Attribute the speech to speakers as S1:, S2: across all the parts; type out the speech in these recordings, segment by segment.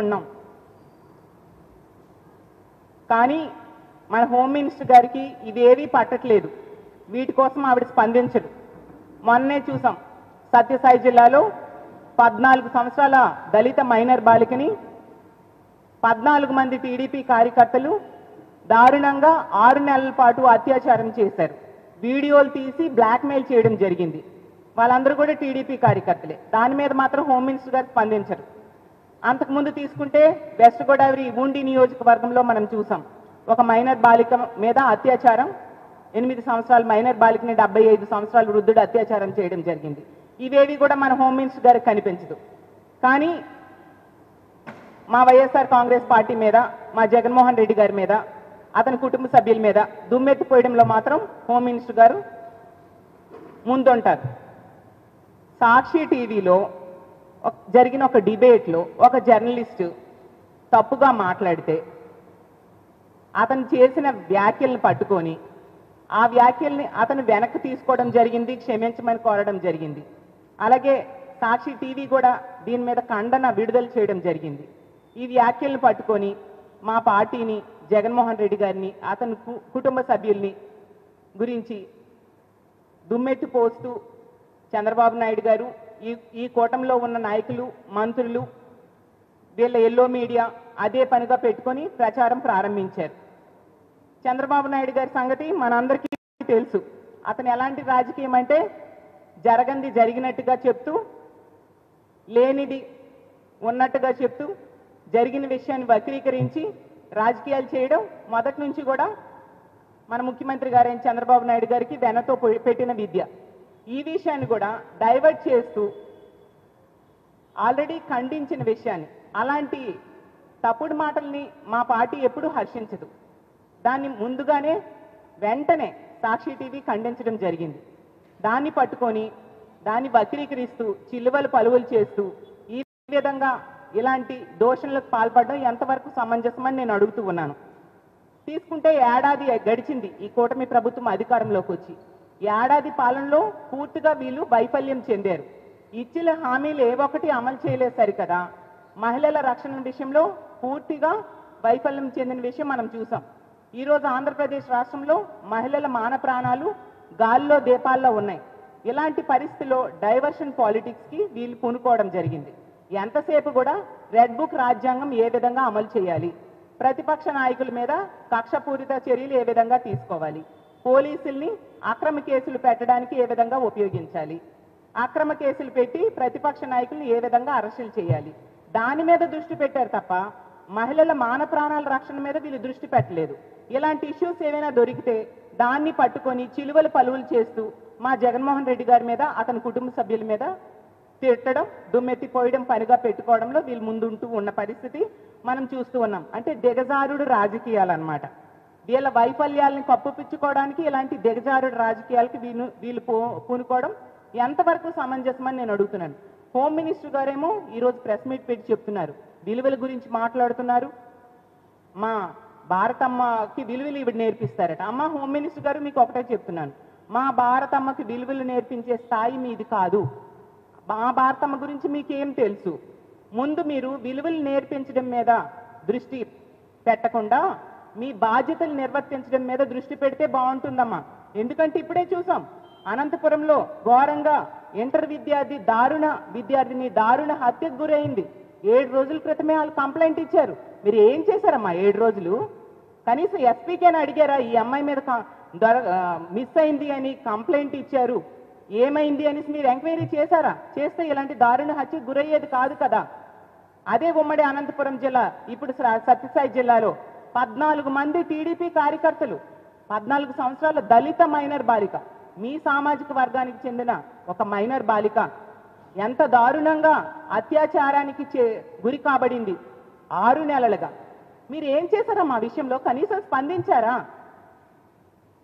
S1: ఉన్నాం. కానీ మన హోమ్ మినిస్టర్ గారికి ఇవేవీ పట్టట్లేదు. వీటి కోసం ఆవిడ స్పందించరు. మొన్నే చూసాం, సత్యసాయి జిల్లాలో 14 సంవత్సరాల దళిత మైనర్ బాలికని 14 మంది టీడీపీ కార్యకర్తలు దారుణంగా 6 నెలల పాటు అత్యాచారం చేశారు. వీడియోలు తీసి బ్లాక్మెయిల్ చేయడం జరిగింది. వాళ్ళందరూ కూడా టీడీపీ కార్యకర్తలే. దాని మీద మాత్రం హోమ్ మినిస్టర్ గారు స్పందించరు. అంతకుముందు తీసుకుంటే వెస్ట్ గోదావరి ఉండి నియోజకవర్గంలో మనం చూసాం, ఒక మైనర్ బాలిక మీద అత్యాచారం, 8 సంవత్సరాల మైనర్ బాలికని 75 సంవత్సరాల వృద్ధుడు అత్యాచారం చేయడం జరిగింది. ఇవేవి కూడా మన హోమ్ మినిస్టర్ గారికి కనిపించదు. కానీ మా వైఎస్ఆర్ కాంగ్రెస్ పార్టీ మీద, మా జగన్మోహన్ రెడ్డి గారి మీద, అతని కుటుంబ సభ్యుల మీద దుమ్మెత్తిపోయడంలో మాత్రం హోమ్ మినిస్టర్ గారు ముందుంటారు. సాక్షి టీవీలో జరిగిన ఒక డిబేట్లో ఒక జర్నలిస్టు తప్పుగా మాట్లాడితే అతను చేసిన వ్యాఖ్యలను పట్టుకొని ఆ వ్యాఖ్యల్ని అతను వెనక్కి తీసుకోవడం జరిగింది, క్షమించమని కోరడం జరిగింది. అలాగే సాక్షి టీవీ కూడా దీని మీద ఖండన విడుదల చేయడం జరిగింది. ఈ వ్యాఖ్యలను పట్టుకొని మా పార్టీని, జగన్మోహన్ రెడ్డి గారిని, అతని కుటుంబ సభ్యుల్ని గురించి దుమ్మెత్తి పోస్తూ చంద్రబాబు నాయుడు గారు, ఈ కూటమిలో ఉన్న నాయకులు, మంత్రులు, వీళ్ళ ఎల్లో మీడియా అదే పనిగా పెట్టుకొని ప్రచారం ప్రారంభించారు. చంద్రబాబు నాయుడు గారి సంగతి మనందరికీ తెలుసు. అతను ఎలాంటి రాజకీయం అంటే జరగంది జరిగినట్టుగా చెప్తూ, లేనిది ఉన్నట్టుగా చెప్తూ, జరిగిన విషయాన్ని వక్రీకరించి రాజకీయాలు చేయడం మొదటి నుంచి కూడా మన ముఖ్యమంత్రి గారైన చంద్రబాబు నాయుడు గారికి వెనతో పెట్టిన విద్య. ఈ విషయాన్ని కూడా డైవర్ట్ చేస్తూ ఆల్రెడీ ఖండించిన విషయాన్ని, అలాంటి తప్పుడు మాటల్ని మా పార్టీ ఎప్పుడూ హర్షించదు. దాన్ని ముందుగానే వెంటనే సాక్షి టీవీ ఖండించడం జరిగింది. దాన్ని పట్టుకొని దాన్ని వక్రీకరిస్తూ చిల్లువలు పలువులు చేస్తూ ఈ విధంగా ఇలాంటి దోషణలకు పాల్పడడం ఎంతవరకు సమంజసమని నేను అడుగుతూ ఉన్నాను. తీసుకుంటే ఏడాది గడిచింది ఈ కూటమి ప్రభుత్వం అధికారంలోకి వచ్చి. ఏడాది పాలనలో పూర్తిగా వీళ్ళు వైఫల్యం చెందారు. ఇచ్చిన హామీలు ఏవొకటి అమలు చేయలేదు సరికదా. మహిళల రక్షణ విషయంలో పూర్తిగా వైఫల్యం చెందిన విషయం మనం చూసాం. ఈరోజు ఆంధ్రప్రదేశ్ రాష్ట్రంలో మహిళల మాన ప్రాణాలు గాల్లో దీపాల్లో ఉన్నాయి. ఇలాంటి పరిస్థితిలో డైవర్షన్ పాలిటిక్స్కి వీళ్ళు పూనుకోవడం జరిగింది. ఎంతసేపు కూడా రెడ్ బుక్ రాజ్యాంగం ఏ విధంగా అమలు చేయాలి, ప్రతిపక్ష నాయకుల మీద కక్షపూరిత చర్యలు ఏ విధంగా తీసుకోవాలి, పోలీసుల్ని అక్రమ కేసులు పెట్టడానికి ఏ విధంగా ఉపయోగించాలి, అక్రమ కేసులు పెట్టి ప్రతిపక్ష నాయకుల్ని ఏ విధంగా అరెస్టులు చేయాలి, దాని మీద దృష్టి పెట్టారు తప్ప మహిళల మాన ప్రాణాల రక్షణ మీద వీళ్ళు దృష్టి పెట్టలేదు. ఇలాంటి ఇష్యూస్ ఏవైనా దొరికితే దాన్ని పట్టుకొని చిలువలు పలువులు చేస్తూ మా జగన్మోహన్ రెడ్డి గారి మీద, అతని కుటుంబ సభ్యుల మీద తిట్టడం, దుమ్మెత్తిపోయడం పనిగా పెట్టుకోవడంలో వీళ్ళు ముందుంటూ ఉన్న పరిస్థితి మనం చూస్తూ ఉన్నాం. అంటే దిగజారుడు రాజకీయాలు అన్నమాట. వీళ్ళ వైఫల్యాలను కప్పుపుచ్చుకోవడానికి ఇలాంటి దిగజారుడు రాజకీయాలకి వీళ్ళు పూనుకోవడం ఎంతవరకు సమంజసమని నేను అడుగుతున్నాను. హోమ్ మినిస్టర్ గారేమో ఈరోజు ప్రెస్ మీట్ పెట్టి చెప్తున్నారు, విలువల గురించి మాట్లాడుతున్నారు. మా భారతమ్మకి విలువలు ఇవి నేర్పిస్తారట. అమ్మ హోమ్ మినిస్టర్ గారు, మీకు ఒకటే చెప్తున్నాను, మా భారతమ్మకి విలువలు నేర్పించే స్థాయి మీది కాదు. మా భారతమ్మ గురించి మీకేం తెలుసు? ముందు మీరు విలువలు నేర్పించడం మీద దృష్టి పెట్టకుండా మీ బాధ్యతలు నిర్వర్తించడం మీద దృష్టి పెడితే బాగుంటుందమ్మా. ఎందుకంటే ఇప్పుడే చూసాం, అనంతపురంలో ఘోరంగా ఇంటర్ విద్యార్థిని దారుణ హత్యకు గురైంది. 7 రోజుల క్రితమే వాళ్ళు కంప్లైంట్ ఇచ్చారు. మీరు ఏం చేశారమ్మా 7 రోజులు? కనీసం ఎస్పీకేని అడిగారా? ఈ అమ్మాయి మీద మిస్ అయింది అని కంప్లైంట్ ఇచ్చారు, ఏమైంది అనేసి మీరు ఎంక్వైరీ చేశారా? చేస్తే ఇలాంటి దారుణ హత్యకు గురయ్యేది కాదు కదా. అదే ఉమ్మడి అనంతపురం జిల్లా, ఇప్పుడు సత్యసాయి జిల్లాలో 14 మంది టీడీపీ కార్యకర్తలు, 14 సంవత్సరాల దళిత మైనర్ బాలిక, మీ సామాజిక వర్గానికి చెందిన ఒక మైనర్ బాలిక ఎంత దారుణంగా అత్యాచారానికి గురి కాబడింది 6 నెలలుగా. మీరు ఏం చేశారా మా విషయంలో? కనీసం స్పందించారా?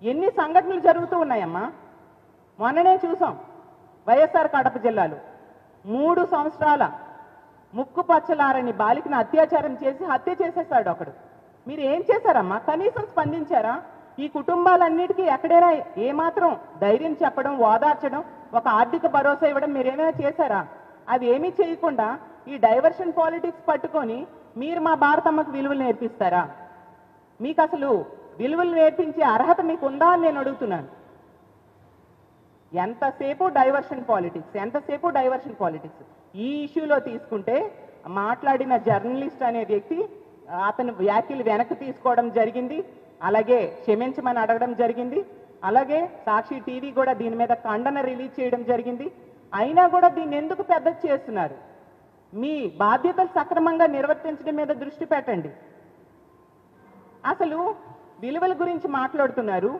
S1: ఎన్ని సంఘటనలు జరుగుతూ ఉన్నాయమ్మా. మొన్ననే చూసాం, వైఎస్ఆర్ కడప జిల్లాలో 3 సంవత్సరాల ముక్కు పచ్చలారని బాలికను అత్యాచారం చేసి హత్య చేసేసాడు ఒకడు. మీరు ఏం చేశారమ్మా? కనీసం స్పందించారా? ఈ కుటుంబాలన్నిటికీ ఎక్కడైనా ఏమాత్రం ధైర్యం చెప్పడం, ఓదార్చడం, ఒక ఆర్థిక భరోసా ఇవ్వడం మీరేమైనా చేశారా? అది ఏమీ చేయకుండా ఈ డైవర్షన్ పాలిటిక్స్ పట్టుకొని మీరు మా భారతమ్మకు విలువలు నేర్పిస్తారా? మీకు అసలు విలువలు నేర్పించే అర్హత మీకు ఉందా అని నేను అడుగుతున్నాను. ఎంతసేపు డైవర్షన్ పాలిటిక్స్. ఈ ఇష్యూలో తీసుకుంటే మాట్లాడిన జర్నలిస్ట్ అనే వ్యక్తి అతను వ్యాఖ్యలు వెనక్కి తీసుకోవడం జరిగింది, అలాగే క్షమించమని అడగడం జరిగింది, అలాగే సాక్షి టీవీ కూడా దీని మీద ఖండన రిలీజ్ చేయడం జరిగింది. అయినా కూడా దీన్ని ఎందుకు పెద్ద చేస్తున్నారు? మీ బాధ్యతలు సక్రమంగా నిర్వర్తించడం మీద దృష్టి పెట్టండి. అసలు విలువల గురించి మాట్లాడుతున్నారు.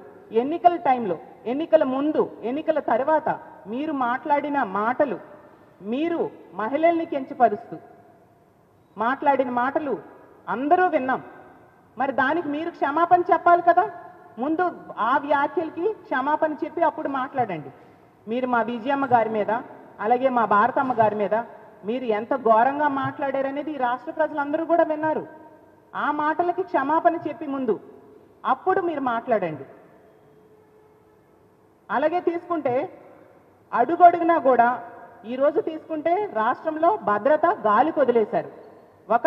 S1: ఎన్నికల టైంలో, ఎన్నికల ముందు, ఎన్నికల తర్వాత మీరు మాట్లాడిన మాటలు, మీరు మహిళల్ని కించపరుస్తూ మాట్లాడిన మాటలు అందరూ విన్నాం. మరి దానికి మీరు క్షమాపణ చెప్పాలి కదా. ముందు ఆ వ్యాఖ్యలకి క్షమాపణ చెప్పి అప్పుడు మాట్లాడండి. మీరు మా విజయమ్మ గారి మీద, అలాగే మా భారతమ్మ గారి మీద మీరు ఎంత ఘోరంగా మాట్లాడారనేది ఈ రాష్ట్ర ప్రజలందరూ కూడా విన్నారు. ఆ మాటలకి క్షమాపణ చెప్పి ముందు అప్పుడు మీరు మాట్లాడండి. అలాగే తీసుకుంటే అడుగడుగునా కూడా ఈరోజు తీసుకుంటే రాష్ట్రంలో భద్రత గాలికి వదిలేశారు. ఒక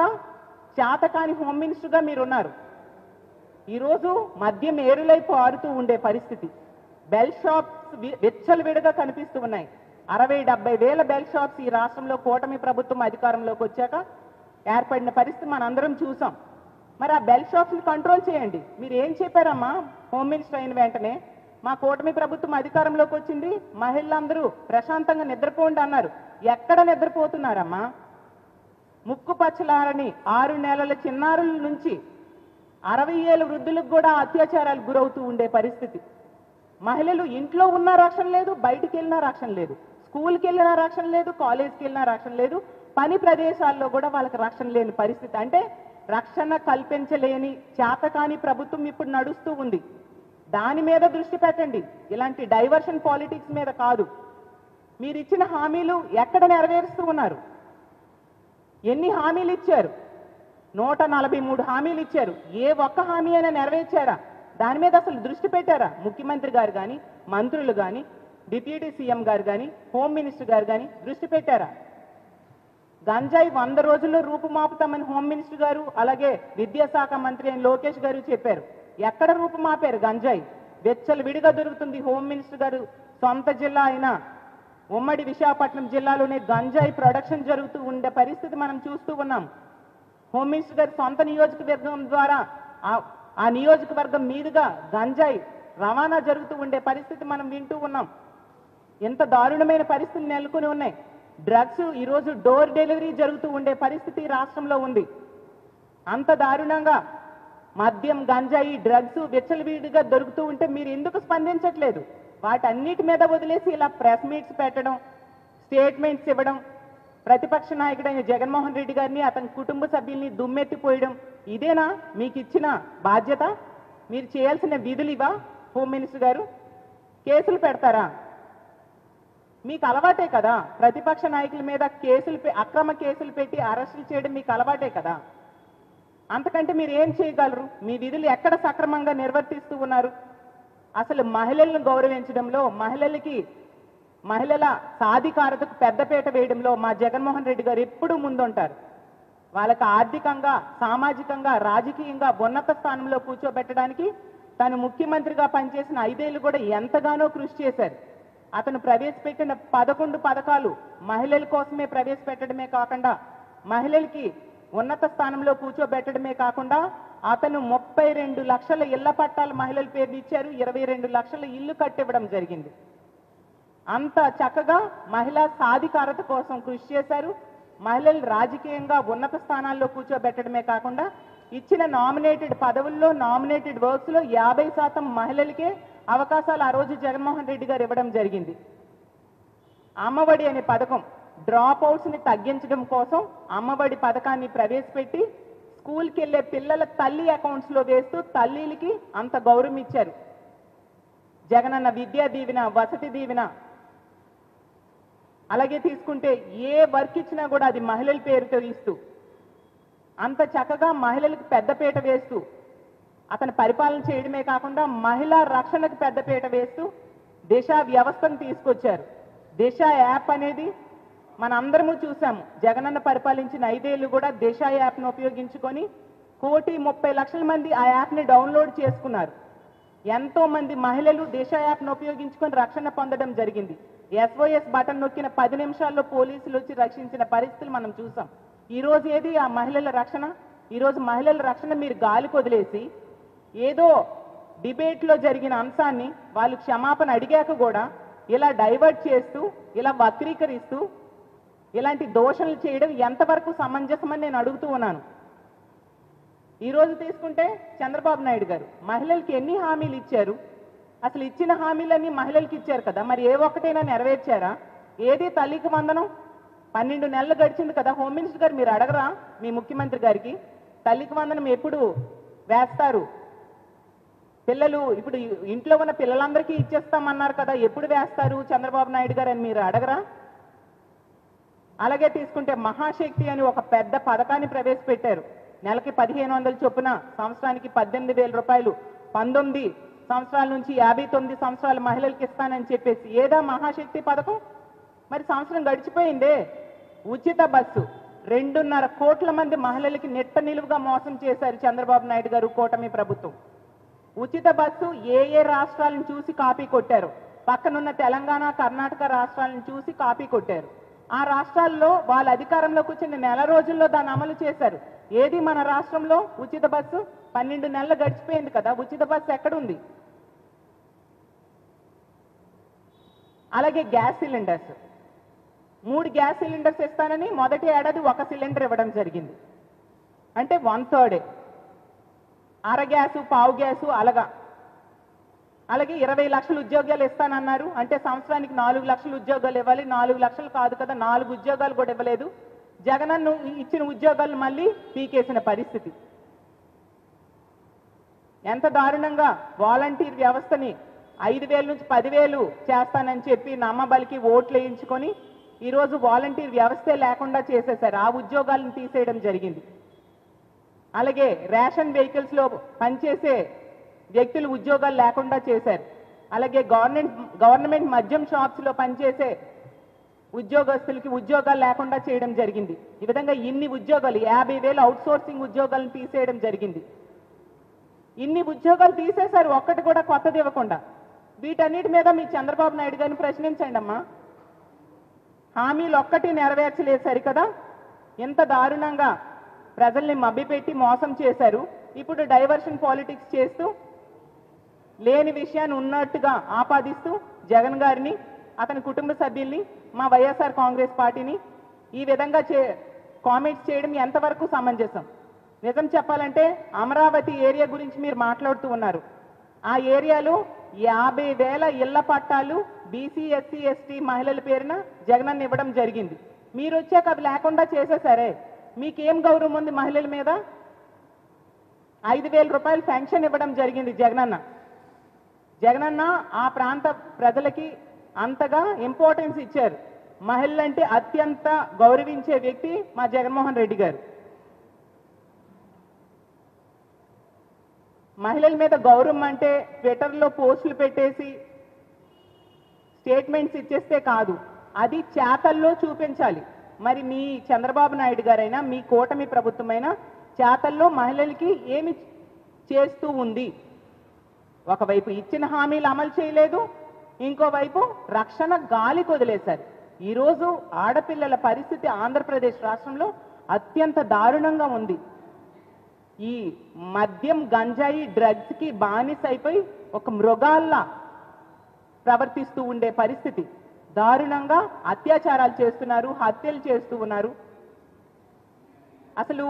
S1: చేతకాని హోమ్ మినిస్టర్గా మీరున్నారు. ఈరోజు మద్యం ఏరులై పారుతూ ఉండే పరిస్థితి. బెల్ షాప్స్ విచ్చలవిడిగా కనిపిస్తూ ఉన్నాయి. 60-70 వేల బెల్ షాప్స్ ఈ రాష్ట్రంలో కూటమి ప్రభుత్వం అధికారంలోకి వచ్చాక ఏర్పడిన పరిస్థితి మనందరం చూసాం. మరి ఆ బెల్ షాప్స్ని కంట్రోల్ చేయండి. మీరు ఏం చెప్పారమ్మా హోమ్ మినిస్టర్ అయిన వెంటనే? మా కూటమి ప్రభుత్వం అధికారంలోకి వచ్చింది, మహిళలందరూ ప్రశాంతంగా నిద్రపోండి అన్నారు. ఎక్కడ నిద్రపోతున్నారమ్మా? ముక్కు పచ్చలారని 6 నెలల చిన్నారుల నుంచి 60 ఏళ్ళ వృద్ధులకు కూడా అత్యాచారాలు గురవుతూ ఉండే పరిస్థితి. మహిళలు ఇంట్లో ఉన్న రక్షణ లేదు, బయటికి వెళ్ళినా రక్షణ లేదు, స్కూల్కి వెళ్ళినా రక్షణ లేదు, కాలేజ్కి వెళ్ళినా రక్షణ లేదు, పని ప్రదేశాల్లో కూడా వాళ్ళకి రక్షణ లేని పరిస్థితి. అంటే రక్షణ కల్పించలేని చేతకాని ప్రభుత్వం ఇప్పుడు నడుస్తూ ఉంది. దాని మీద దృష్టి పెట్టండి, ఇలాంటి డైవర్షన్ పాలిటిక్స్ మీద కాదు. మీరు ఇచ్చిన హామీలు ఎక్కడ నెరవేరుస్తూ ఉన్నారు? ఎన్ని హామీలు ఇచ్చారు? 143 హామీలు ఇచ్చారు. ఏ ఒక్క హామీ అయినా నెరవేర్చారా? దాని మీద అసలు దృష్టి పెట్టారా? ముఖ్యమంత్రి గారు కానీ, మంత్రులు కానీ, డిప్యూటీ సీఎం గారు కానీ, హోమ్ మినిస్టర్ గారు కానీ దృష్టి పెట్టారా? గంజాయి 100 రోజుల్లో రూపుమాపుతామని హోమ్ మినిస్టర్ గారు, అలాగే విద్యాశాఖ మంత్రి అయిన లోకేష్ గారు చెప్పారు. ఎక్కడ రూపుమాపారు గంజాయి? వెచ్చలు విడిగా దొరుకుతుంది. హోమ్ మినిస్టర్ గారు సొంత జిల్లా అయిన ఉమ్మడి విశాఖపట్నం జిల్లాలోనే గంజాయి ప్రొడక్షన్ జరుగుతూ ఉండే పరిస్థితి మనం చూస్తూ ఉన్నాం. హోమ్ మినిస్టర్ గారి సొంత నియోజకవర్గం ద్వారా ఆ నియోజకవర్గం మీదుగా గంజాయి రవాణా జరుగుతూ ఉండే పరిస్థితి మనం వింటూ ఉన్నాం. ఎంత దారుణమైన పరిస్థితులు నెలకొని ఉన్నాయి. డ్రగ్స్ ఈరోజు డోర్ డెలివరీ జరుగుతూ ఉండే పరిస్థితి రాష్ట్రంలో ఉంది. అంత దారుణంగా మద్యం, గంజాయి, డ్రగ్స్ విచ్చలవిడిగా దొరుకుతూ ఉంటే మీరు ఎందుకు స్పందించట్లేదు? వాటన్నిటి మీద వదిలేసి ఇలా ప్రెస్ మీట్స్ పెట్టడం, స్టేట్మెంట్స్ ఇవ్వడం, ప్రతిపక్ష నాయకుడైన జగన్మోహన్ రెడ్డి గారిని, అతని కుటుంబ సభ్యుల్ని దుమ్మెత్తిపోయడం, ఇదేనా మీకు ఇచ్చిన బాధ్యత? మీరు చేయాల్సిన విధులు ఇవా? హోమ్ మినిస్టర్ గారు కేసులు పెడతారా? మీకు అలవాటే కదా ప్రతిపక్ష నాయకుల మీద అక్రమ కేసులు పెట్టి అరెస్టులు చేయడం మీకు అలవాటే కదా. అంతకంటే మీరు ఏం చేయగలరు? మీ విధులు ఎక్కడ సక్రమంగా నిర్వర్తిస్తూ ఉన్నారు? అసలు మహిళలను గౌరవించడంలో, మహిళల సాధికారతకు పెద్దపీట వేయడంలో మా జగన్మోహన్ రెడ్డి గారు ఎప్పుడూ ముందుంటారు. వాళ్ళకి ఆర్థికంగా, సామాజికంగా, రాజకీయంగా ఉన్నత స్థానంలో కూర్చోబెట్టడానికి తను ముఖ్యమంత్రిగా పనిచేసిన 5 ఏళ్ళు కూడా ఎంతగానో కృషి చేశారు. అతను ప్రవేశపెట్టిన 11 పథకాలు మహిళల కోసమే ప్రవేశపెట్టడమే కాకుండా, మహిళలకి ఉన్నత స్థానంలో కూర్చోబెట్టడమే కాకుండా, అతను 32 లక్షల ఇళ్ల పట్టాలు మహిళల పేరు ఇచ్చారు. 22 లక్షల ఇల్లు కట్టివ్వడం జరిగింది. అంత చక్కగా మహిళా సాధికారత కోసం కృషి చేశారు. మహిళలు రాజకీయంగా ఉన్నత స్థానాల్లో కూర్చోబెట్టడమే కాకుండా, ఇచ్చిన నామినేటెడ్ పదవుల్లో, నామినేటెడ్ వర్క్స్లో 50% మహిళలకే అవకాశాలు ఆ రోజు జగన్మోహన్ రెడ్డి గారు ఇవ్వడం జరిగింది. అమ్మఒడి అనే పథకం, డ్రాప్ అవుట్స్ని తగ్గించడం కోసం అమ్మఒడి పథకాన్ని ప్రవేశపెట్టి స్కూల్కి వెళ్ళే పిల్లల తల్లి అకౌంట్స్లో వేస్తూ తల్లిలకి అంత గౌరవం ఇచ్చారు. జగనన్న విద్యా దీవెన, వసతి దీవెన, అలాగే తీసుకుంటే ఏ వర్క్ ఇచ్చినా కూడా అది మహిళల పేరుతో ఇస్తూ అంత చక్కగా మహిళలకు పెద్దపీట వేస్తూ అతను పరిపాలన చేయడమే కాకుండా మహిళా రక్షణకు పెద్దపీట వేస్తూ దిశ వ్యవస్థను తీసుకొచ్చారు. దిశ యాప్ అనేది మనందరము చూసాము. జగనన్న పరిపాలించిన 5 ఏళ్ళు కూడా దిశ యాప్ను ఉపయోగించుకొని 1,30,00,000 మంది ఆ యాప్ని డౌన్లోడ్ చేసుకున్నారు. ఎంతో మంది మహిళలు దిశ యాప్ను ఉపయోగించుకొని రక్షణ పొందడం జరిగింది. SOS బటన్ నొక్కిన 10 నిమిషాల్లో పోలీసులు వచ్చి రక్షించిన పరిస్థితులు మనం చూసాం. ఈరోజు ఏది ఆ మహిళల రక్షణ? ఈరోజు మహిళల రక్షణ మీరు గాలికి వదిలేసి ఏదో డిబేట్లో జరిగిన అంశాన్ని వాళ్ళు క్షమాపణ అడిగాక కూడా ఇలా డైవర్ట్ చేస్తూ, ఇలా వక్రీకరిస్తూ, ఇలాంటి దోషణలు చేయడం ఎంతవరకు సమంజసమని నేను అడుగుతూ ఉన్నాను. ఈరోజు తీసుకుంటే చంద్రబాబు నాయుడు గారు మహిళలకి ఎన్ని హామీలు ఇచ్చారు? అసలు ఇచ్చిన హామీలన్నీ మహిళలకి ఇచ్చారు కదా, మరి ఏ ఒక్కటైనా నెరవేర్చారా? ఏది తల్లికి వందనం? 12 నెలలు గడిచింది కదా. హోమ్ మినిస్టర్ గారు మీరు అడగరా మీ ముఖ్యమంత్రి గారికి తల్లికి వందనం ఎప్పుడు వేస్తారు? పిల్లలు ఇప్పుడు ఇంట్లో ఉన్న పిల్లలందరికీ ఇచ్చేస్తామన్నారు కదా, ఎప్పుడు వేస్తారు చంద్రబాబు నాయుడు గారు అని మీరు అడగరా? అలాగే తీసుకుంటే మహాశక్తి అని ఒక పెద్ద పథకాన్ని ప్రవేశపెట్టారు. నెలకి 1,500 చొప్పున, సంవత్సరానికి 18,000 రూపాయలు, 19 సంవత్సరాల నుంచి 59 సంవత్సరాల మహిళలకు ఇస్తానని చెప్పేసి ఏదా మహాశక్తి పథకం? మరి సంవత్సరం గడిచిపోయిందే. ఉచిత బస్సు 2.5 కోట్ల మంది మహిళలకి నెట్ట నిలువుగా మోసం చేశారు చంద్రబాబు నాయుడు గారు, కూటమి ప్రభుత్వం. ఉచిత బస్సు ఏ రాష్ట్రాలను చూసి కాపీ కొట్టారు? పక్కనున్న తెలంగాణ, కర్ణాటక రాష్ట్రాలను చూసి కాపీ కొట్టారు. ఆ రాష్ట్రాల్లో వాళ్ళ అధికారంలోకి వచ్చిన నెల రోజుల్లో దాన్ని అమలు చేశారు. ఏది మన రాష్ట్రంలో ఉచిత బస్సు? 12 నెలలు గడిచిపోయింది కదా, ఉచిత బస్సు ఎక్కడుంది? అలాగే గ్యాస్ సిలిండర్స్, 3 గ్యాస్ సిలిండర్స్ ఇస్తానని మొదటి ఏడాది 1 సిలిండర్ ఇవ్వడం జరిగింది. అంటే 1/3, అర గ్యాసు, పావు గ్యాసు అలాగా. అలాగే 20 లక్షల ఉద్యోగాలు ఇస్తానన్నారు. అంటే సంవత్సరానికి 4 లక్షల ఉద్యోగాలు ఇవ్వాలి. 4 లక్షలు కాదు కదా, 4 ఉద్యోగాలు కూడా ఇవ్వలేదు. జగనన్న ఇచ్చిన ఉద్యోగాలు మళ్ళీ పీకేసిన పరిస్థితి. ఎంత దారుణంగా వాలంటీర్ వ్యవస్థని 5,000 నుంచి 10,000 చేస్తానని చెప్పి నమ్మబలికి ఓట్లు వేయించుకొని ఈరోజు వాలంటీర్ వ్యవస్థే లేకుండా చేసేశారు. ఆ ఉద్యోగాలను తీసేయడం జరిగింది. అలాగే రేషన్ వెహికల్స్లో పనిచేసే వ్యక్తులు ఉద్యోగాలు లేకుండా చేశారు. అలాగే గవర్నమెంట్ మద్యం షాప్స్లో పనిచేసే ఉద్యోగస్తులకి ఉద్యోగాలు లేకుండా చేయడం జరిగింది. ఈ విధంగా ఇన్ని ఉద్యోగాలు, 50,000 అవుట్సోర్సింగ్ ఉద్యోగాలను తీసేయడం జరిగింది. ఇన్ని ఉద్యోగాలు తీసేశారు, ఒక్కటి కూడా కొత్తది ఇవ్వకుండా. వీటన్నిటి మీద మీ చంద్రబాబు నాయుడు గారిని ప్రశ్నించండి అమ్మా. హామీలు ఒక్కటి నెరవేర్చలేదు సరికదా, ఎంత దారుణంగా ప్రజల్ని మభ్యపెట్టి మోసం చేశారు. ఇప్పుడు డైవర్షన్ పాలిటిక్స్ చేస్తూ లేని విషయాన్ని ఉన్నట్టుగా ఆపాదిస్తూ జగన్ గారిని, అతని కుటుంబ సభ్యుల్ని, మా వైఎస్ఆర్ కాంగ్రెస్ పార్టీని ఈ విధంగా కామెంట్స్ చేయడం ఎంతవరకు సమంజసం? నిజం చెప్పాలంటే అమరావతి ఏరియా గురించి మీరు మాట్లాడుతూ ఉన్నారు. ఆ ఏరియాలో 50,000 ఇళ్ల పట్టాలు బీసీ, ఎస్సీ, ఎస్టీ మహిళల పేరున జగనన్న ఇవ్వడం జరిగింది. మీరు వచ్చాక అవి లేకుండా చేసేసరే. మీకేం గౌరవం ఉంది మహిళల మీద? 5,000 రూపాయలు శాంక్షన్ ఇవ్వడం జరిగింది జగనన్న. జగనన్న ఆ ప్రాంత ప్రజలకి అంతగా ఇంపార్టెన్స్ ఇచ్చారు. మహిళలంటే అత్యంత గౌరవించే వ్యక్తి మా జగన్మోహన్ రెడ్డి గారు. మహిళల మీద గౌరవం అంటే ట్విట్టర్లో పోస్టులు పెట్టేసి స్టేట్మెంట్స్ ఇచ్చేస్తే కాదు, అది చేతల్లో చూపించాలి. మరి మీ చంద్రబాబు నాయుడు గారైనా, మీ కూటమి ప్రభుత్వమైనా చేతల్లో మహిళలకి ఏమి చేస్తూ ఉంది? ఒకవైపు ఇచ్చిన హామీలు అమలు చేయలేదు, ఇంకోవైపు రక్షణ గాలికి వదిలేశారు. ఈరోజు ఆడపిల్లల పరిస్థితి ఆంధ్రప్రదేశ్ రాష్ట్రంలో అత్యంత దారుణంగా ఉంది. ఈ మద్యం, గంజాయి, డ్రగ్స్కి బానిస అయిపోయి ఒక మృగాల్లా ప్రవర్తిస్తూ ఉండే పరిస్థితి. దారుణంగా అత్యాచారాలు చేస్తున్నారు, హత్యలు చేస్తూ ఉన్నారు. అసలు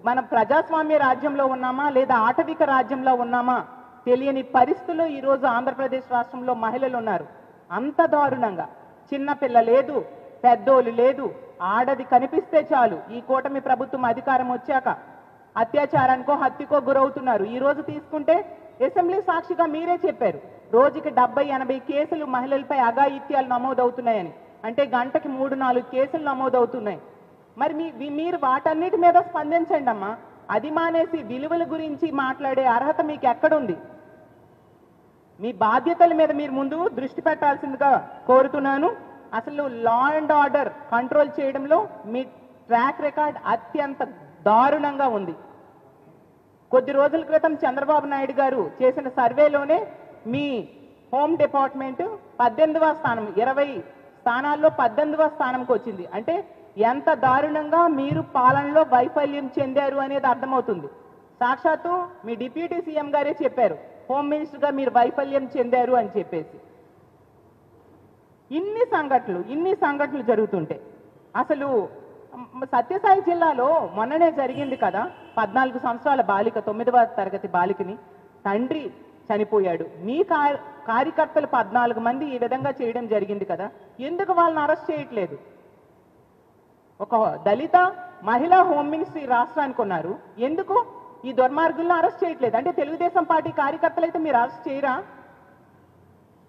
S1: మన ప్రజాస్వామ్య రాజ్యంలో ఉన్నామా లేదా ఆటవిక రాజ్యంలో ఉన్నామా తెలియని పరిస్థితుల్లో ఈరోజు ఆంధ్రప్రదేశ్ రాష్ట్రంలో మహిళలు ఉన్నారు. అంత దారుణంగా చిన్నపిల్ల లేదు, పెద్దోళ్ళు లేదు, ఆడది కనిపిస్తే చాలు ఈ కూటమి ప్రభుత్వం అధికారం వచ్చాక అత్యాచారానికో హత్యకో గురవుతున్నారు. ఈ రోజు తీసుకుంటే అసెంబ్లీ సాక్షిగా మీరే చెప్పారు, రోజుకి 70-80 కేసులు మహిళలపై అఘాయిత్యాలు నమోదవుతున్నాయని. అంటే గంటకి 3-4 కేసులు నమోదవుతున్నాయి. మరి మీరు వాటన్నిటి మీద స్పందించండి అమ్మా. అది మానేసి విలువల గురించి మాట్లాడే అర్హత మీకు ఎక్కడుంది? మీ బాధ్యతల మీద మీరు ముందు దృష్టి పెట్టాల్సిందిగా కోరుతున్నాను. అసలు లా అండ్ ఆర్డర్ కంట్రోల్ చేయడంలో మీ ట్రాక్ రికార్డ్ అత్యంత దారుణంగా ఉంది. కొద్ది రోజుల క్రితం చంద్రబాబు నాయుడు గారు చేసిన సర్వేలోనే మీ హోమ్ డిపార్ట్మెంట్ 18వ స్థానం, 20 స్థానాల్లో 18వ స్థానంకి వచ్చింది. అంటే ఎంత దారుణంగా మీరు పాలనలో వైఫల్యం చెందారు అనేది అర్థమవుతుంది. సాక్షాత్తు మీ డిప్యూటీ సీఎం గారే చెప్పారు, హోమ్ మినిస్టర్గా మీరు వైఫల్యం చెందారు అని చెప్పేసి. ఇన్ని సంఘటనలు జరుగుతుంటే అసలు సత్యసాయి జిల్లాలో మొన్ననే జరిగింది కదా, 14 సంవత్సరాల బాలిక, 9వ తరగతి బాలికని తండ్రి చనిపోయాడు. మీ కార్యకర్తలు 14 మంది ఈ విధంగా చేయడం జరిగింది కదా, ఎందుకు వాళ్ళని అరెస్ట్ చేయట్లేదు? ఒక దళిత మహిళా హోమ్ మినిస్టర్ రాష్ట్రానికి ఉన్నారు, ఎందుకు ఈ దుర్మార్గులను అరెస్ట్ చేయట్లేదు? అంటే తెలుగుదేశం పార్టీ కార్యకర్తలు అయితే మీరు అరెస్ట్ చేయరా?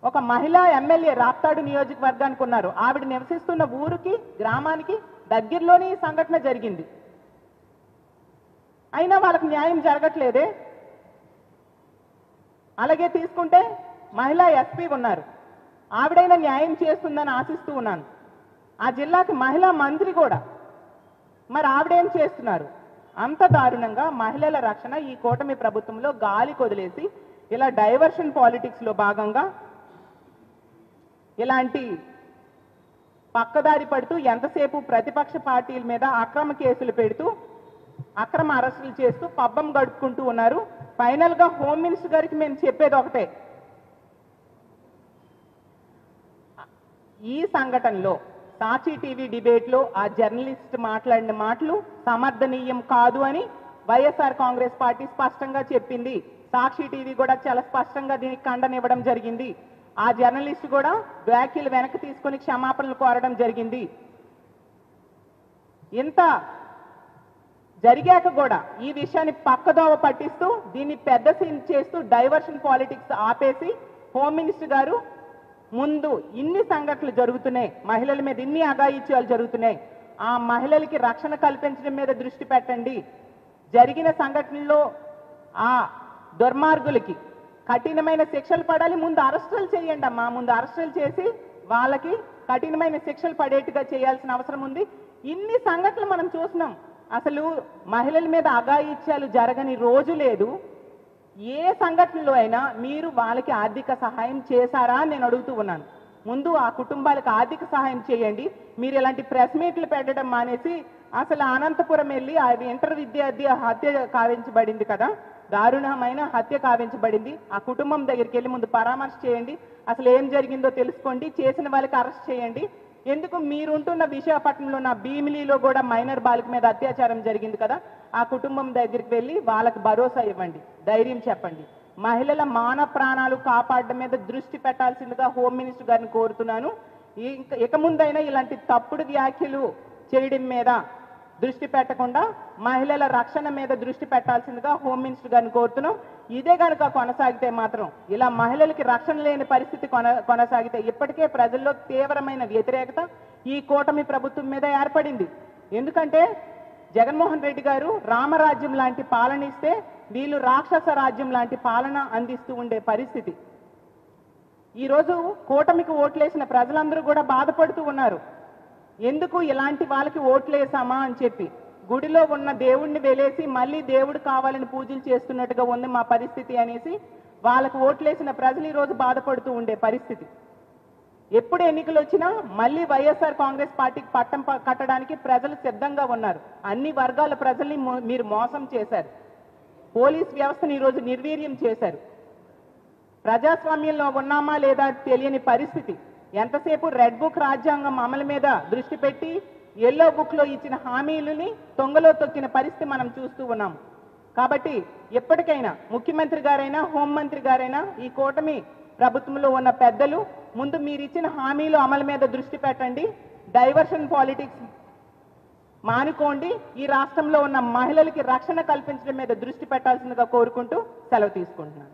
S1: ఒక మహిళా ఎమ్మెల్యే రాప్తాడు నియోజకవర్గానికి ఉన్నారు, ఆవిడ నివసిస్తున్న ఊరికి గ్రామానికి దగ్గరలోనే ఈ సంఘటన జరిగింది, అయినా వాళ్ళకి న్యాయం జరగట్లేదే. అలాగే తీసుకుంటే మహిళా ఎస్పీ ఉన్నారు, ఆవిడైనా న్యాయం చేస్తుందని ఆశిస్తూ ఉన్నాను. ఆ జిల్లాకి మహిళా మంత్రి కూడా, మరి ఆవిడేం చేస్తున్నారు? అంత దారుణంగా మహిళల రక్షణ ఈ కూటమి ప్రభుత్వంలో గాలి కొదిలేసి ఇలా డైవర్షన్ పాలిటిక్స్లో భాగంగా ఇలాంటి పక్కదారి పడుతూ ఎంతసేపు ప్రతిపక్ష పార్టీల మీద అక్రమ కేసులు పెడుతూ అక్రమ అరెస్టులు చేస్తూ పబ్బం గడుపుకుంటూ ఉన్నారు. ఫైనల్గా హోమ్ మినిస్టర్ గారికి మేము చెప్పేది ఒకటే, ఈ సంఘటనలో సాక్షి టీవీ డిబేట్లో ఆ జర్నలిస్ట్ మాట్లాడిన మాటలు సమర్థనీయం కాదు అని వైఎస్ఆర్ కాంగ్రెస్ పార్టీ స్పష్టంగా చెప్పింది. సాక్షి టీవీ కూడా చాలా స్పష్టంగా దీనికి ఖండన ఇవ్వడం జరిగింది. ఆ జర్నలిస్ట్ కూడా వ్యాఖ్యలు వెనక్కి తీసుకొని క్షమాపణలు కోరడం జరిగింది. ఇంత జరిగాక కూడా ఈ విషయాన్ని పక్కదోవ పట్టిస్తూ దీన్ని పెద్ద సీన్ చేస్తూ డైవర్షన్ పాలిటిక్స్ ఆపేసి హోమ్ మినిస్టర్ గారు ముందు ఇన్ని సంఘటనలు జరుగుతున్నాయి, మహిళల మీద ఇన్ని అఘాయిత్యాలు జరుగుతున్నాయి, ఆ మహిళలకి రక్షణ కల్పించడం మీద దృష్టి పెట్టండి. జరిగిన సంఘటనల్లో ఆ దుర్మార్గులకి కఠినమైన శిక్షలు పడాలి, ముందు అరెస్టులు చేయండి అమ్మా, ముందు అరెస్టులు చేసి వాళ్ళకి కఠినమైన శిక్షలు పడేట్టుగా చేయాల్సిన అవసరం ఉంది. ఇన్ని సంఘటనలు మనం చూసినాం, అసలు మహిళల మీద అఘాయిత్యాలు జరగని రోజు లేదు. ఏ సంఘటనలో అయినా మీరు వాళ్ళకి ఆర్థిక సహాయం చేశారా అని నేను అడుగుతూ ఉన్నాను. ముందు ఆ కుటుంబాలకు ఆర్థిక సహాయం చేయండి. మీరు ఇలాంటి ప్రెస్ మీట్లు పెట్టడం మానేసి అసలు అనంతపురం వెళ్ళి అది ఇంటర్ విద్యార్థి హత్య కావించబడింది కదా, దారుణమైన హత్య కావించబడింది. ఆ కుటుంబం దగ్గరికి వెళ్ళి ముందు పరామర్శ చేయండి, అసలు ఏం జరిగిందో తెలుసుకోండి, చేసిన వాళ్ళకి అరెస్ట్ చేయండి. ఎందుకు మీరుంటున్న విశాఖపట్నంలో నా భీమిలిలో కూడా మైనర్ బాలిక మీద అత్యాచారం జరిగింది కదా, ఆ కుటుంబం దగ్గరికి వెళ్ళి వాళ్ళకి భరోసా ఇవ్వండి, ధైర్యం చెప్పండి. మహిళల మాన ప్రాణాలు కాపాడడం మీద దృష్టి పెట్టాల్సిందిగా హోమ్ మినిస్టర్ గారిని కోరుతున్నాను. ఇక ముందైనా ఇలాంటి తప్పుడు వ్యాఖ్యలు చేయడం మీద దృష్టి పెట్టకుండా మహిళల రక్షణ మీద దృష్టి పెట్టాల్సిందిగా హోమ్ మినిస్టర్ గారిని కోరుతున్నాం. ఇదే కనుక కొనసాగితే మాత్రం, ఇలా మహిళలకి రక్షణ లేని పరిస్థితి కొనసాగితే, ఇప్పటికే ప్రజల్లో తీవ్రమైన వ్యతిరేకత ఈ కూటమి ప్రభుత్వం మీద ఏర్పడింది. ఎందుకంటే జగన్మోహన్ రెడ్డి గారు రామరాజ్యం లాంటి పాలన ఇస్తే వీళ్ళు రాక్షస రాజ్యం లాంటి పాలన అందిస్తూ ఉండే పరిస్థితి. ఈరోజు కూటమికి ఓట్లేసిన ప్రజలందరూ కూడా బాధపడుతూ ఉన్నారు. ఎందుకు ఇలాంటి వాళ్ళకి ఓట్లేసామా అని చెప్పి గుడిలో ఉన్న దేవుణ్ణి వెలేసి మళ్ళీ దేవుడు కావాలని పూజలు చేస్తున్నట్టుగా ఉంది మా పరిస్థితి అనేసి వాళ్ళకు ఓట్లేసిన ప్రజలు ఈరోజు బాధపడుతూ ఉండే పరిస్థితి. ఎప్పుడు ఎన్నికలు వచ్చినా మళ్ళీ వైఎస్ఆర్ కాంగ్రెస్ పార్టీకి పట్టం కట్టడానికి ప్రజలు సిద్ధంగా ఉన్నారు. అన్ని వర్గాల ప్రజల్ని మీరు మోసం చేశారు. పోలీస్ వ్యవస్థను ఈరోజు నిర్వీర్యం చేశారు. ప్రజాస్వామ్యంలో ఉన్నామా లేదా తెలియని పరిస్థితి. ఎంతసేపు రెడ్ బుక్ రాజ్యాంగం అమలు మీద దృష్టి పెట్టి ఎల్లో బుక్లో ఇచ్చిన హామీలని తొంగలో తొక్కిన పరిస్థితి మనం చూస్తూ ఉన్నాం. కాబట్టి ఎప్పటికైనా ముఖ్యమంత్రి గారైనా హోంమంత్రి గారైనా ఈ కూటమి ప్రభుత్వంలో ఉన్న పెద్దలు ముందు మీరు ఇచ్చిన హామీలు అమలు మీద దృష్టి పెట్టండి, డైవర్షన్ పాలిటిక్స్ మానుకోండి, ఈ రాష్ట్రంలో ఉన్న మహిళలకి రక్షణ కల్పించడం మీద దృష్టి పెట్టాల్సిందిగా కోరుకుంటూ సెలవు తీసుకుంటున్నాను.